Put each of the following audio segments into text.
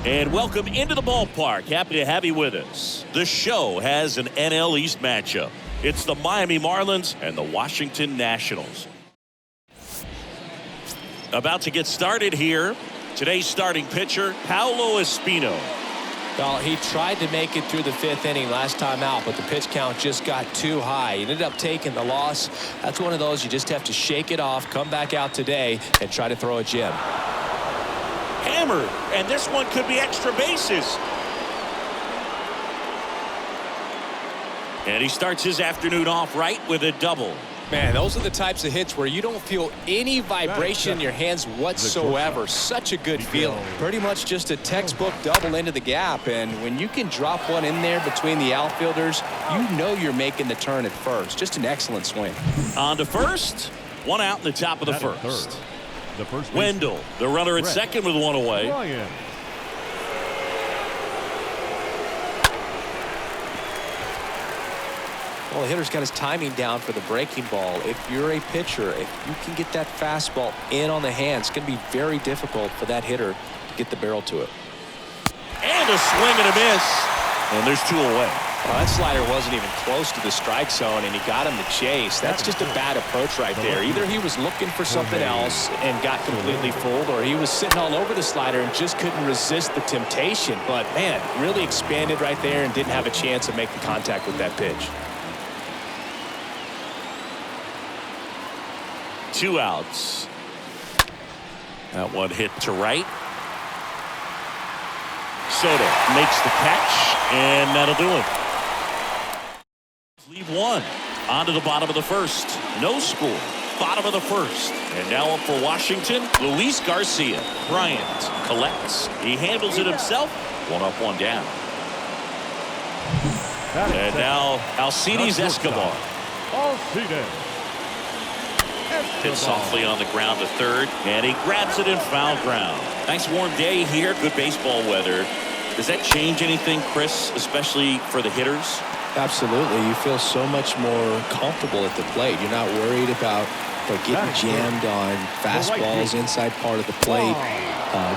And welcome into the ballpark. Happy to have you with us. The show has an NL East matchup. It's the Miami Marlins and the Washington Nationals. About to get started here. Today's starting pitcher, Paolo Espino. Well, he tried to make it through the 5th inning last time out, but the pitch count just got too high. He ended up taking the loss. That's one of those you just have to shake it off, come back out today, and try to throw a gem. Hammered, and this one could be extra bases. And he starts his afternoon off right with a double. Man, those are the types of hits where you don't feel any vibration in your hands whatsoever. Such a good feeling. Pretty much just a textbook double into the gap, and when you can drop one in there between the outfielders, you know you're making the turn at first. Just an excellent swing. On to first. One out in the top of the first. Wendell, the runner at second with one away. Well, the hitter's got his timing down for the breaking ball. If you're a pitcher, if you can get that fastball in on the hands, it's going to be very difficult for that hitter to get the barrel to it. And a swing and a miss. And there's two away. Well, that slider wasn't even close to the strike zone, and he got him to chase. That's just a bad approach right there. Either he was looking for something else and got completely fooled, or he was sitting all over the slider and just couldn't resist the temptation. But, man, really expanded right there and didn't have a chance of making contact with that pitch. 2 outs. That one hit to right. Soto makes the catch, and that'll do it. Leave one. On to the bottom of the first. No score. Bottom of the first. And now up for Washington, Luis Garcia. Bryant collects. He handles it himself. One up, one down. And now Alcides Escobar. Hit softly on the ground to third, and he grabs it in foul ground. Nice warm day here, good baseball weather. Does that change anything, Chris, especially for the hitters? Absolutely. You feel so much more comfortable at the plate. You're not worried about getting jammed on fastballs inside part of the plate.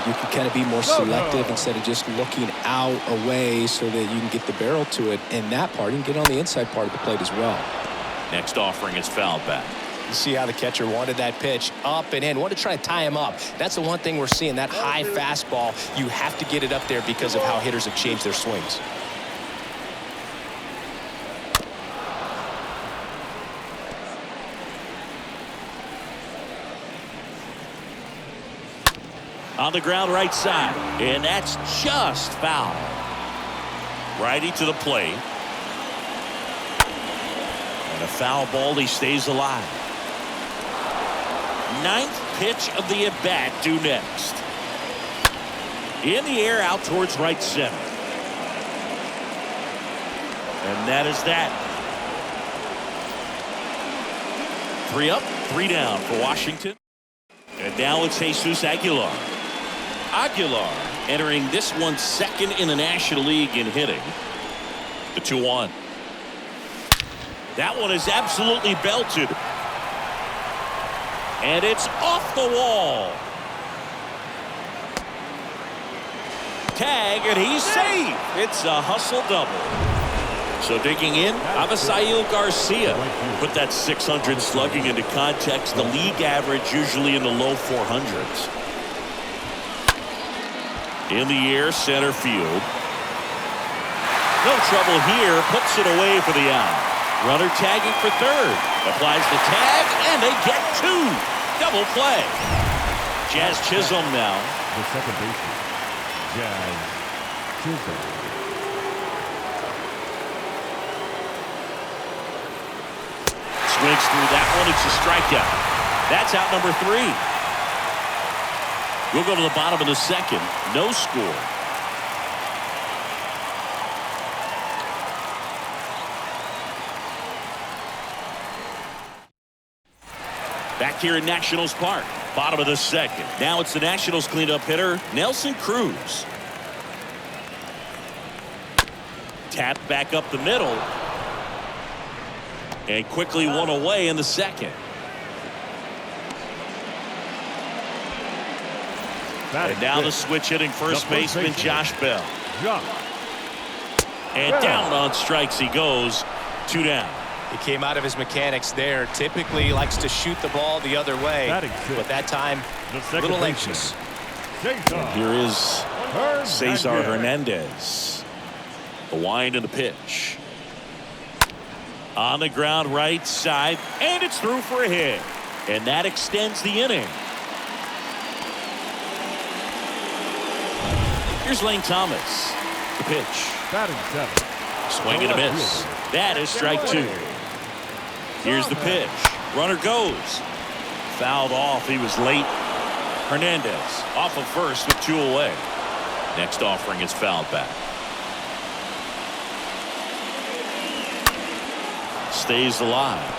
You can kind of be more selective instead of just looking out away so that you can get the barrel to it. And that part, you can get on the inside part of the plate as well. Next offering is fouled back. You see how the catcher wanted that pitch up and in. Wanted to try to tie him up. That's the one thing we're seeing, that high fastball. You have to get it up there because of how hitters have changed their swings. On the ground right side, and that's just foul. Righty to the plate. And a foul ball, he stays alive. 9th pitch of the at-bat due next. In the air out towards right center. And that is that. 3 up, 3 down for Washington. And now it's Jesus Aguilar. Aguilar entering this one second in the National League in hitting. The 2-1. That one is absolutely belted. And it's off the wall. Tag, and he's safe. It's a hustle double. So digging in, Avisail Garcia. Put that 600 slugging into context. The league average usually in the low 400s. In the air, center field. No trouble here. Puts it away for the out. Runner tagging for third. Applies the tag, and they get 2. Double play. Jazz Chisholm now. The second baseman, Jazz Chisholm. Swings through that one. It's a strikeout. That's out number 3. We'll go to the bottom of the second. No score. Back here in Nationals Park, bottom of the second. Now it's the Nationals cleanup hitter, Nelson Cruz. Tapped back up the middle. And quickly one away in the second. And now the switch hitting first baseman Josh Bell. And down on strikes he goes. 2 down. He came out of his mechanics there. Typically likes to shoot the ball the other way, but that time a little anxious. And here is Cesar Hernandez. The wind and the pitch. On the ground right side, and it's through for a hit. And that extends the inning. Here's Lane Thomas. The pitch. Swing and a miss. That is strike 2. Here's the pitch. Runner goes. Fouled off. He was late. Hernandez off of first with 2 away. Next offering is fouled back. Stays alive.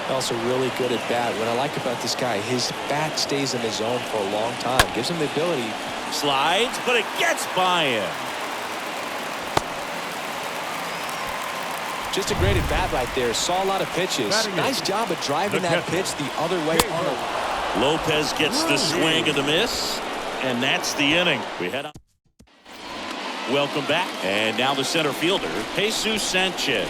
Also really good at bat. What I like about this guy, his bat stays in the zone for a long time. Gives him the ability. Slides, but it gets by him. Just a great at bat right there. Saw a lot of pitches. Nice job of driving that pitch the other way. Lopez gets the swing and the miss. And that's the inning. We head up. Welcome back. And now the center fielder, Jesus Sanchez.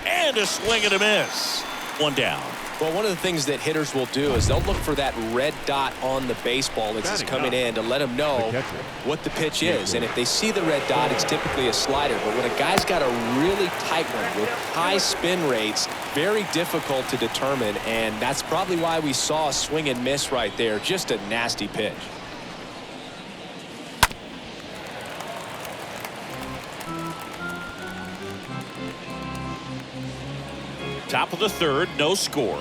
And a swing and a miss. 1 down. Well, one of the things that hitters will do is they'll look for that red dot on the baseball as it's coming in to let them know what the pitch is. And if they see the red dot, it's typically a slider. But when a guy's got a really tight one with high spin rates, very difficult to determine. And that's probably why we saw a swing and miss right there. Just a nasty pitch. Top of the 3rd, no score.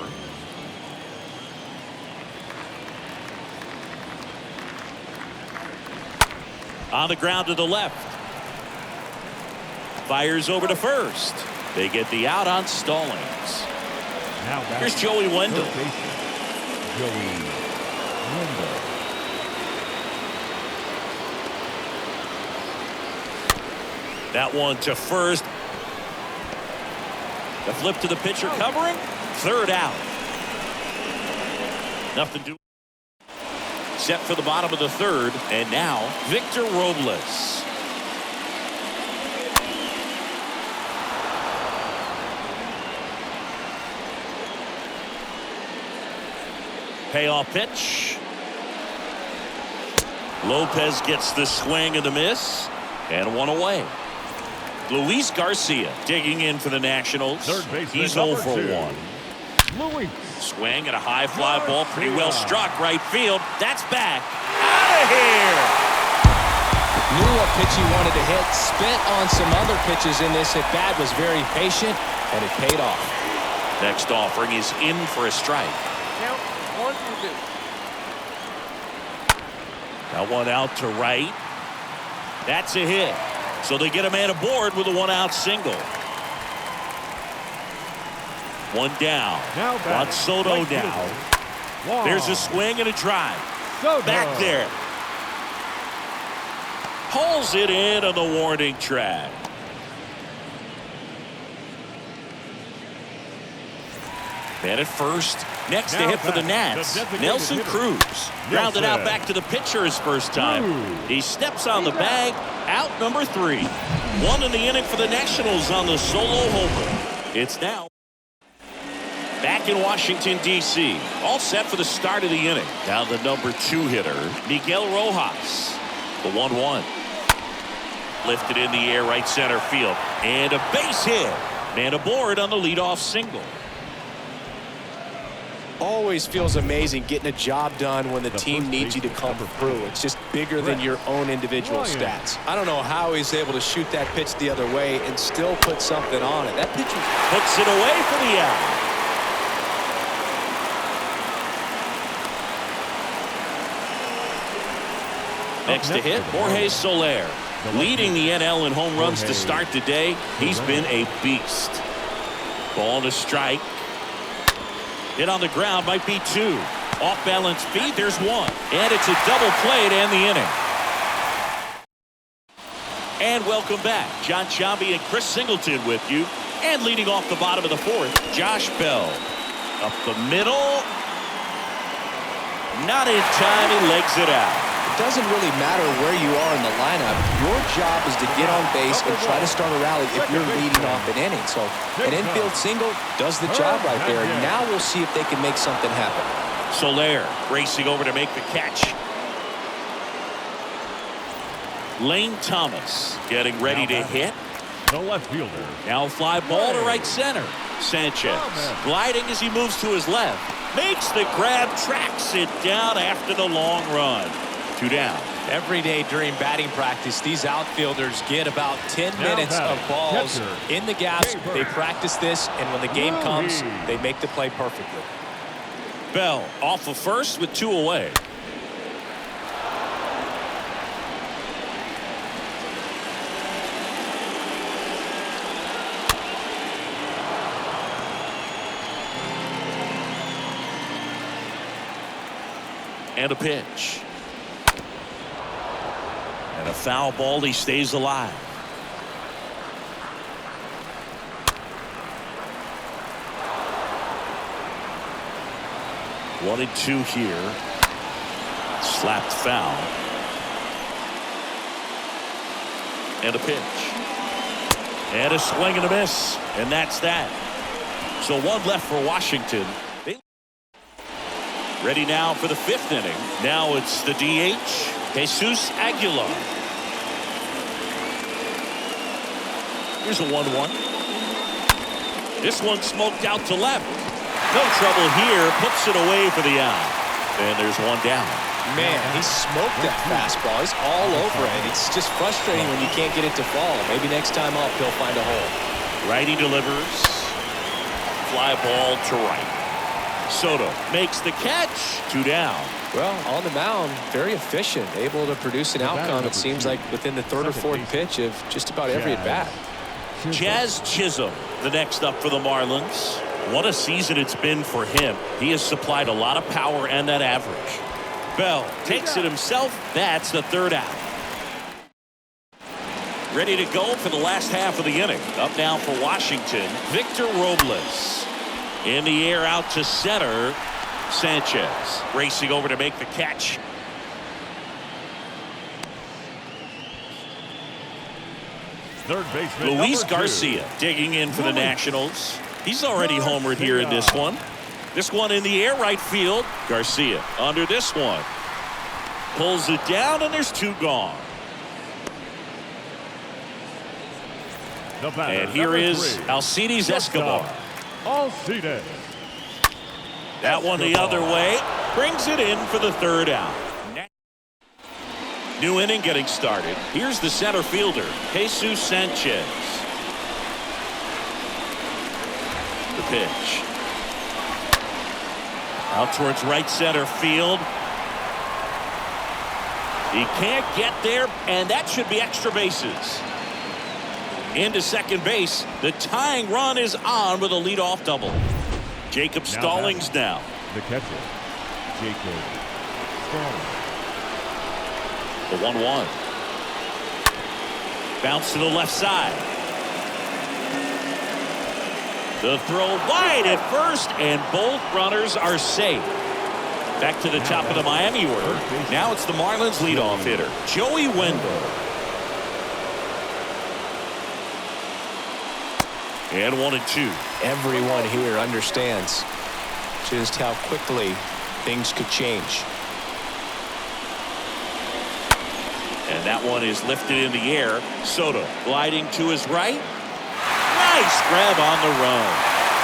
On the ground to the left. Fires over to first. They get the out on Stallings. Here's Joey Wendell. That one to first. The flip to the pitcher covering. 3rd out. Nothing to. Set for the bottom of the 3rd. And now Victor Robles. Payoff pitch. Lopez gets the swing and the miss. And 1 away. Luis Garcia digging in for the Nationals. He's 0 for 1. Swing and a high fly ball. Pretty well struck right field. That's back. Out of here. Knew what pitch he wanted to hit. Spent on some other pitches in this at bat. Was very patient, and it paid off. Next offering is in for a strike. Count 1 and 2. That one out to right. That's a hit. So they get a man aboard with a 1-out single. 1 down. Juan Soto now. There's a swing and a drive. Back there. Pulls it in on the warning track. Man at first. Next to hit for the Nats, Nelson Cruz. Grounded out back to the pitcher his first time. He steps on the bag. Out number 3. 1 in the inning for the Nationals on the solo homer. It's now back in Washington, D.C. All set for the start of the inning. Now the number 2 hitter, Miguel Rojas. The 1-1. Lifted in the air right center field. And a base hit. Man aboard on the leadoff single. Always feels amazing getting a job done when the team needs you to come through. It's just bigger than your own individual stats. I don't know how he's able to shoot that pitch the other way and still put something on it. That pitch puts it away for the out. Next to hit, Jorge Soler. Leading the NL in home runs to start the day. He's been a beast. Ball to strike. Hit on the ground, might be two. Off balance feet, there's one. And it's a double play to end the inning. And welcome back. John Sciambi and Chris Singleton with you. And leading off the bottom of the fourth, Josh Bell. Up the middle. Not in time, he legs it out. It doesn't really matter where you are in the lineup. Your job is to get on base and try to start a rally if you're leading off an inning. So an infield single does the job right there. Now we'll see if they can make something happen. Soler racing over to make the catch. Lane Thomas getting ready to hit. The left fielder. Now fly ball to right center. Sanchez gliding as he moves to his left. Makes the grab, tracks it down after the long run. 2 down. Every day during batting practice, these outfielders get about 10 minutes of balls in the gaps. They practice this, and when the game comes, they make the play perfectly. Bell off of first with 2 away. And a pitch. And a foul ball. He stays alive. One and 2 here. Slapped foul. And a pitch. And a swing and a miss. And that's that. So 1 left for Washington. Ready now for the 5th inning. Now it's the DH, Jesus Aguilar. Here's a 1-1. This one smoked out to left. No trouble here. Puts it away for the out. And there's 1 down. Man, he smoked that fastball. He's all over it. It's just frustrating when you can't get it to fall. Maybe next time up he'll find a hole. Righty delivers. Fly ball to right. Soto makes the catch. 2 down. Well, on the mound, very efficient, able to produce an outcome, it seems like, within the 3rd or 4th pitch of just about every at-bat. Jazz Chisholm, the next up for the Marlins. What a season it's been for him. He has supplied a lot of power and that average. Bell takes it himself. That's the 3rd out. Ready to go for the last half of the inning. Up now for Washington, Victor Robles. In the air out to center. Sanchez racing over to make the catch. Third baseman Luis Garcia digging in for the Nationals. He's already homered here in this one. This one in the air right field. Garcia under this one. Pulls it down and there's 2 gone. And here is Alcides Escobar. Alcides. That one the other way. Brings it in for the 3rd out. New inning getting started. Here's the center fielder, Jesus Sanchez. The pitch. Out towards right center field. He can't get there, and that should be extra bases. Into second base. The tying run is on with a leadoff double. Jacob Stallings now. The catcher, Jacob Stallings. The 1-1. Bounce to the left side. The throw wide at first, and both runners are safe. Back to the top of the Miami order. Now it's the Marlins leadoff hitter, Joey Wendell. And 1 and 2. Everyone here understands just how quickly things could change. And that one is lifted in the air. Soto gliding to his right. Nice grab on the run.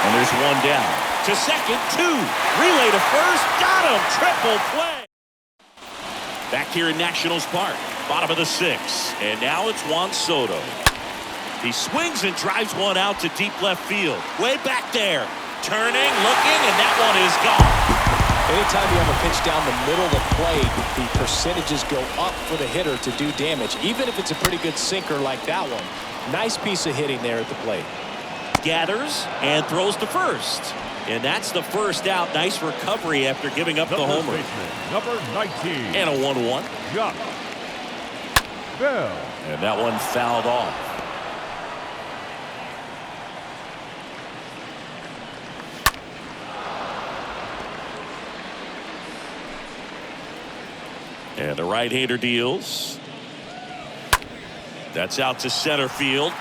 And there's 1 down. To second, 2. Relay to first. Got him. Triple play. Back here in Nationals Park. Bottom of the 6th. And now it's Juan Soto. He swings and drives one out to deep left field. Way back there. Turning, looking, and that one is gone. Anytime you have a pitch down the middle of the plate, the percentages go up for the hitter to do damage, even if it's a pretty good sinker like that one. Nice piece of hitting there at the plate. Gathers and throws to first. And that's the first out. Nice recovery after giving up the homer. Number 19. And a 1-1. Jock Bell. And that one fouled off. And the right-hander deals. That's out to center field.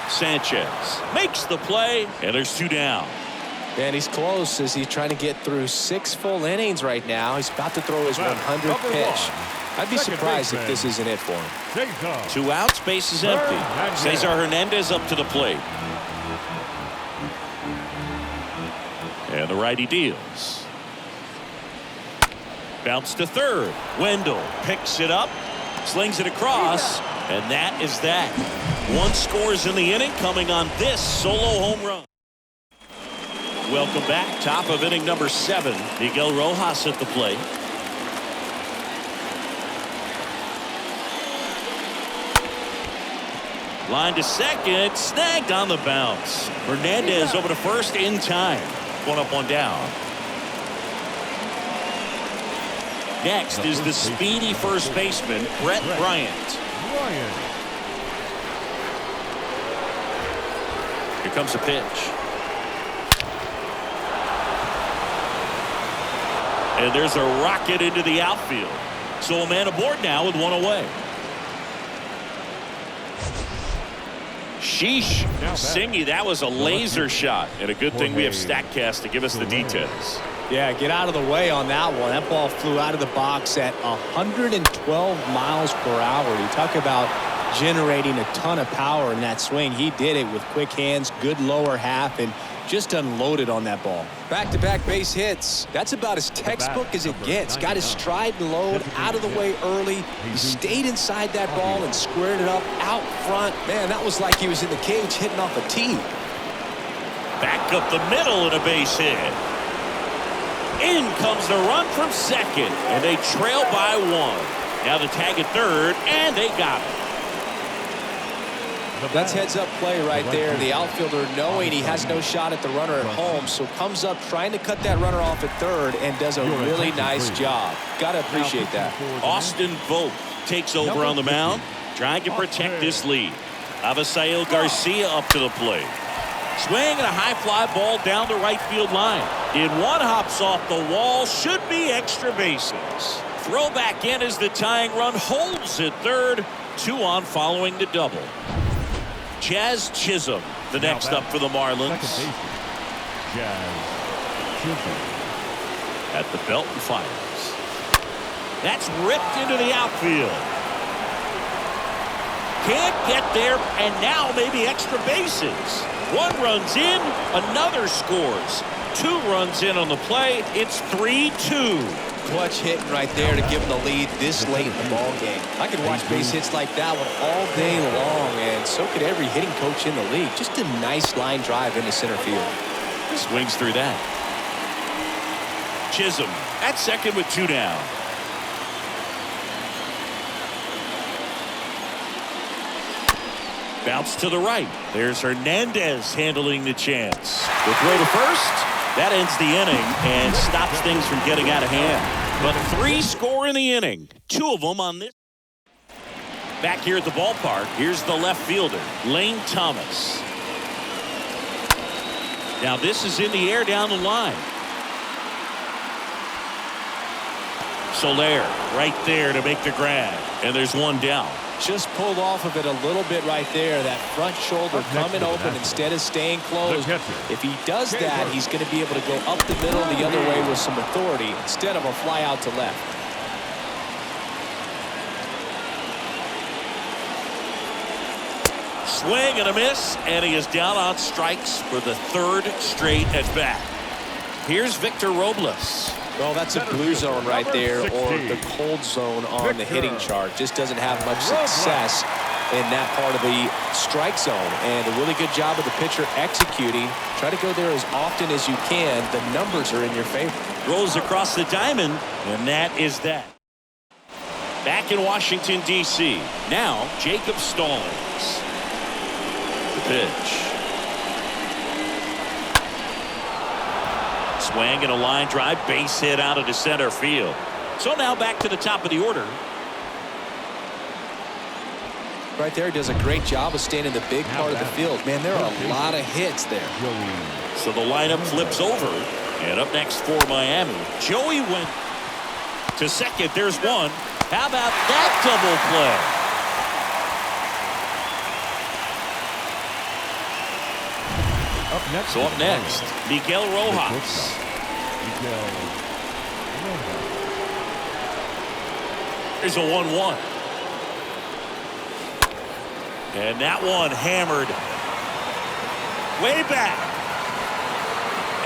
Sanchez makes the play, and there's 2 down. And he's close as he's trying to get through 6 full innings right now. He's about to throw his 100th pitch. I'd be surprised if this isn't it for him. 2 outs, base is empty. Cesar Hernandez up to the plate. And the righty deals. Bounce to third. Wendell picks it up, slings it across, and that is that. 1 scores in the inning, coming on this solo home run. Welcome back. Top of inning number 7. Miguel Rojas at the plate. Line to second, snagged on the bounce. Hernandez over to first in time. 1 up, 1 down. Next is the speedy first baseman, Brett Bryant. Here comes a pitch. And there's a rocket into the outfield. So a man aboard now with 1 away. Sheesh. Singy, that was a laser shot. And a good thing we have StatCast to give us the details. Yeah, get out of the way on that one. That ball flew out of the box at 112 miles per hour. You talk about generating a ton of power in that swing. He did it with quick hands, good lower half, and just unloaded on that ball. Back-to-back base hits. That's about as textbook as it gets. Got his stride and load out of the way early. He stayed inside that ball and squared it up out front. Man, that was like he was in the cage hitting off a tee. Back up the middle and a base hit. In comes the run from second, and they trail by 1. Now the tag at third, and they got it. That's heads-up play right there. The outfielder knowing he has no shot at the runner at home, so comes up trying to cut that runner off at third and does a really nice job. Got to appreciate that. Austin Vogt takes over on the mound, trying to protect this lead. Avisail Garcia up to the plate. Swing and a high fly ball down the right field line. In 1 hops off the wall, should be extra bases. Throw back in as the tying run holds at third. 2 on following the double. Jazz Chisholm, the next up for the Marlins. At the belt and fires. That's ripped into the outfield. Can't get there, and now maybe extra bases. 1 runs in, another scores. 2 runs in on the play. It's 3-2. Clutch hitting right there to give them the lead this late in the ball game. I could watch base hits like that one all day long, and so could every hitting coach in the league. Just a nice line drive into center field. Swings through that. Chisholm at second with 2 down. Bounce to the right. There's Hernandez handling the chance. The throw to first. That ends the inning and stops things from getting out of hand. But 3 score in the inning. 2 of them on this. Back here at the ballpark, here's the left fielder, Lane Thomas. Now this is in the air down the line. Soler right there to make the grab. And there's 1 down. Just pulled off of it a little bit right there. That front shoulder coming open instead of staying closed. If he does that, he's going to be able to go up the middle the other way with some authority instead of a fly out to left. Swing and a miss, and he is down on strikes for the 3rd straight at bat. Here's Victor Robles. Well, that's a blue zone right there, or the cold zone on the hitting chart. Just doesn't have much success in that part of the strike zone. And a really good job of the pitcher executing. Try to go there as often as you can. The numbers are in your favor. Rolls across the diamond, and that is that. Back in Washington, D.C. Now, Jacob Stallings. The pitch. Swing and a line drive, base hit out into center field. So now back to the top of the order. Right there, does a great job of staying in the big part of the field. Man, there are a lot of hits there. So the lineup flips over. And up next for Miami, Joey went to second. There's one. How about that double play? Up next. So up next, Miguel Rojas. Here's a 1-1. And that one hammered way back.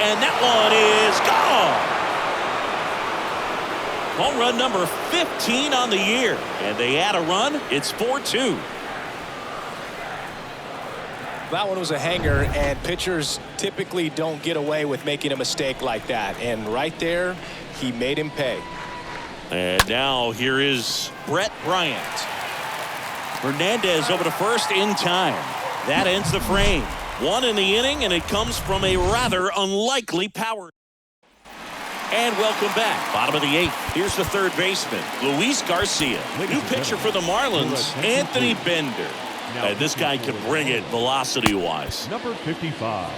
And that one is gone. Home run number 15 on the year. And they add a run. It's 4-2. That one was a hanger, and pitchers typically don't get away with making a mistake like that. And right there, he made him pay. And now here is Brett Bryant. Hernandez over to first in time. That ends the frame. One in the inning, and it comes from a rather unlikely power. And welcome back. Bottom of the eighth. Here's the third baseman, Luis Garcia. New pitcher for the Marlins, Anthony Bender. And this guy can bring it velocity-wise. Number 55.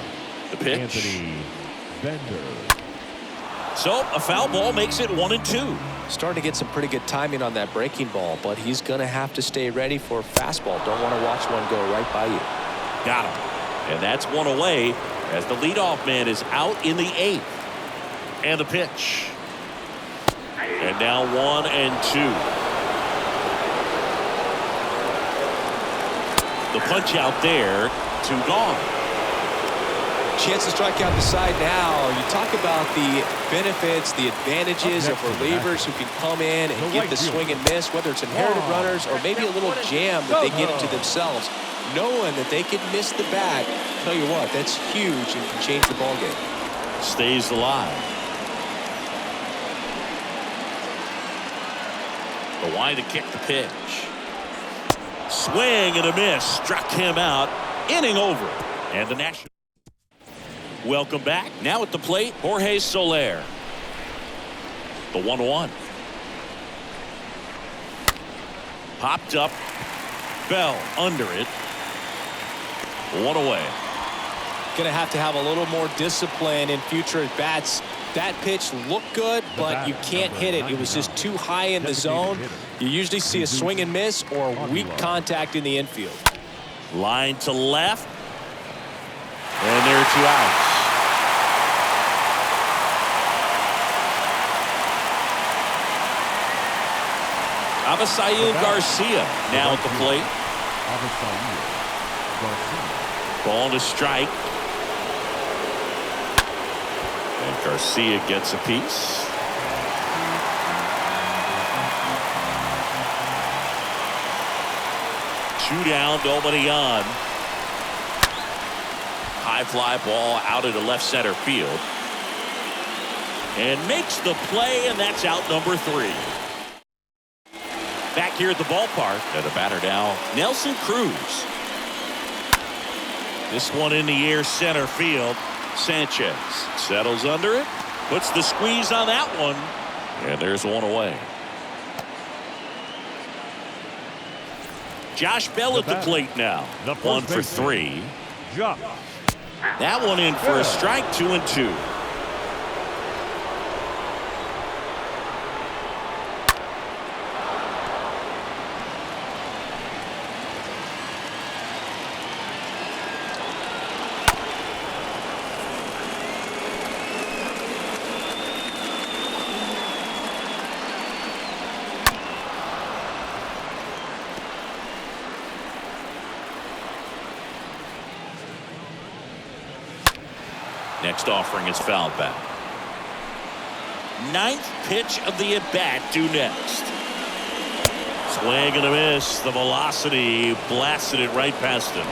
The pitch. Anthony Bender. So a foul ball makes it 1-2. Starting to get some pretty good timing on that breaking ball, but he's going to have to stay ready for a fastball. Don't want to watch one go right by you. Got him. And that's one away as the leadoff man is out in the eighth. And the pitch. And now 1-2. The punch out there, 2 gone. Chance to strike out the side now. You talk about the benefits, the advantages of relievers who can come in and get the swing and miss, whether it's inherited runners or maybe a little jam that they get into themselves. Knowing that they can miss the bat, tell you what, that's huge and can change the ball game. Stays alive. The wide to kick the pitch. Swing and a miss. Struck him out. Inning over. And the National. Welcome back. Now at the plate, Jorge Soler. The 1-1. Popped up. Fell under it. 1 away. Going to have a little more discipline in future at bats. That pitch looked good, but you can't hit it. It was just too high in the zone. You usually see a swing and miss or weak contact in the infield. Line to left. And there are 2 outs. Avisail Garcia now at the plate. Ball to strike. And Garcia gets a piece. Two down, nobody on. High fly ball out into left center field. And makes the play, and that's out number 3. Back here at the ballpark, and the batter now, Nelson Cruz. This one in the air center field. Sanchez settles under it, puts the squeeze on that one, and there's 1 away. Josh Bell at the plate now. 1 for 3. That one in for a strike. 2-2. Next offering is fouled back. 9th pitch of the at-bat due next. Swing and a miss. The velocity blasted it right past him.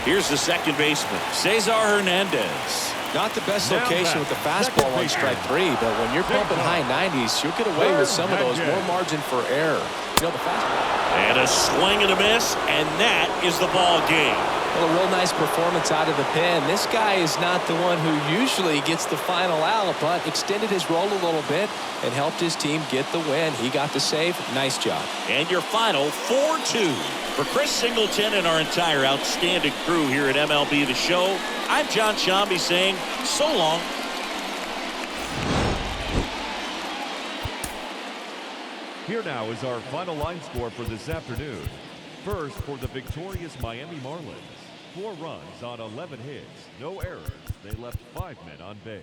Here's the second baseman, Cesar Hernandez. Not the best location with the fastball on strike 3, but when you're pumping high 90s, you'll get away with some of those. More margin for error. You know, the fastball. And a swing and a miss, and that is the ball game. Well, a real nice performance out of the pen. This guy is not the one who usually gets the final out, but extended his role a little bit and helped his team get the win. He got the save. Nice job. And your final 4-2. For Chris Singleton and our entire outstanding crew here at MLB The Show, I'm John Shambi saying so long. Here now is our final line score for this afternoon. First, for the victorious Miami Marlins, 4 runs on 11 hits, no errors. They left 5 men on base.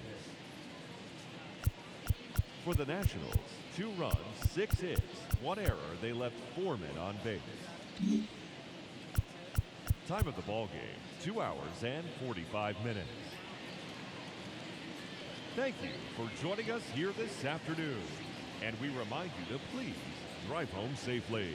For the Nationals, 2 runs, 6 hits, 1 error. They left 4 men on base. Time of the ball game, 2 hours and 45 minutes. Thank you for joining us here this afternoon. And we remind you to please drive home safely.